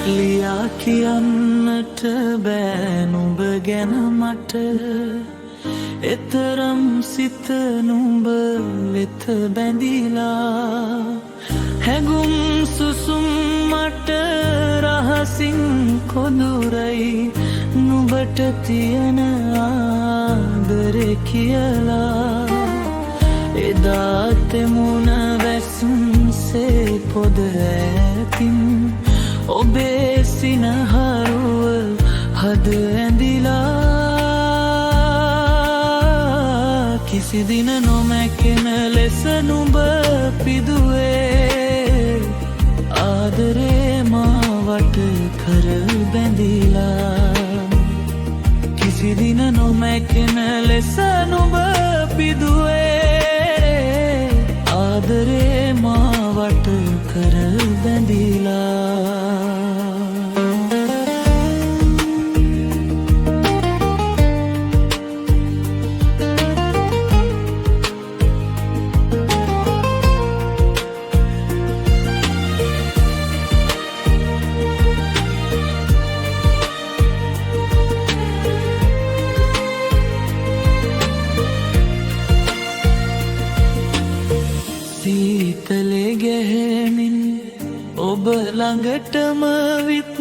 ලියා කියන්නට බෑ නුඹ ගැන මට එතරම් සිත නුඹ වෙත බැඳිලා හැඟුම් සුසුම් මට රහසින් කොඳුරයි නුඹට තියෙන ආදරේ කියලා එදාත් මුණ වැස්සුම්සේ පොද ඇතින් ඔබේ සිනහරුව හද ඇඳිලා කිසි දින නොමැකෙන ලෙස නුඹ පිදුවේ ආදරේ මාවට කර බැඳිලා කිසි දින නොමැකෙන ලෙස නුඹ පිදුවේ ආදරේ මාවට කර බැඳිලා සීතලේ ගැහෙමින් ඔබ ළඟටම විත්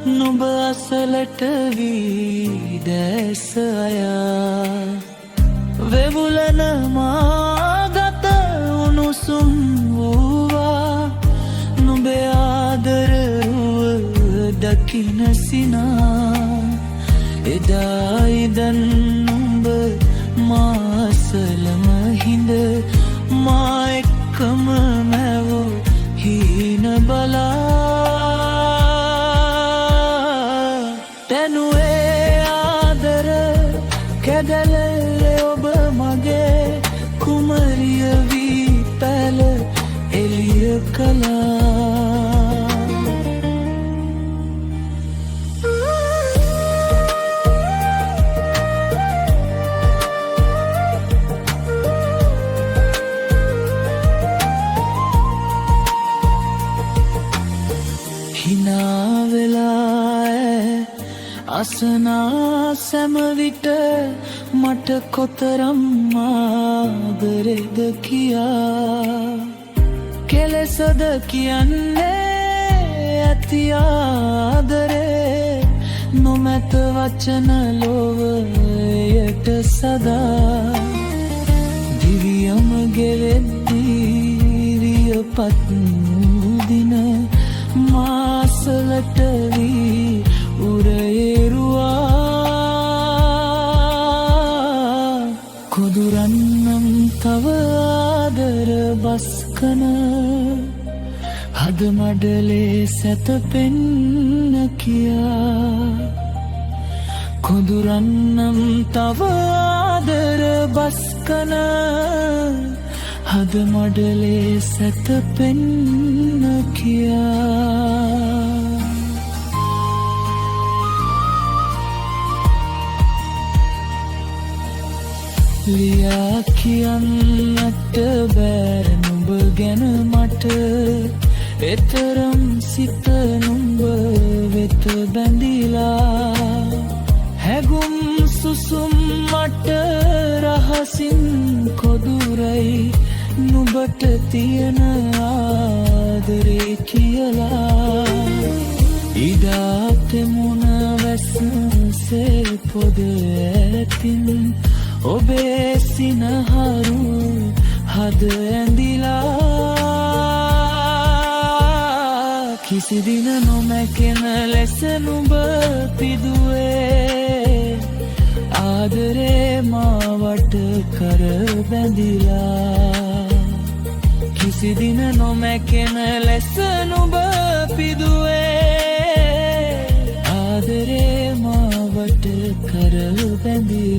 නුඹ අසලට වී දැස අයා වෙවුලන මාගත උණුසුම් වූවා නුඹේ ආදරරුව දකින සිනා එදා ඉදන් නුඹ මාසලම හිඳ මා එක්කම මැවෝ හීන බලා තැනුවේ ආදර කැදැලේ ඔබ මගේ කුමරිය වී පැල එළිය කළා හිනාවෙලා අසනා සැමවිට මට කොතරම් ආදරෙද කියා කෙලෙසද කියන්නේ ඇති ආදරේ නොමැත වචන ලොවයට සදා දිවියම ගෙවෙද්දී වියපත් දින මාසලට වී උරේරුවා කොදුරන්නම් තව ආදර බස්කන හද මඩලේ සැතපෙන්න කියා කොදුරන්නම් තව ආදර බස්කන හද මඩලේ සැතපෙන්න කියා ලියා කියන්නට බෑ නුඹ ගැන මට එතරම් සිත නුඹ වෙත බැඳිලා හැඟුම් සුසුම් මට රහසින් කොදුරයි නුඹට තියෙන ආදරේ කියලා ඉදාත් මුණ වැස්සුම්සේ පොද ඇතින් ඔබේ සිනහරු හද ඇඳිලා කිසි දින නොමැකෙන ලෙස නුඹ පිදුවේ ආදරේ මාවට කර බැඳිලා කිසි දින නොමැකෙන ලෙස නුඹ පිදුවේ ආදරේ මාවට කර බැඳිලා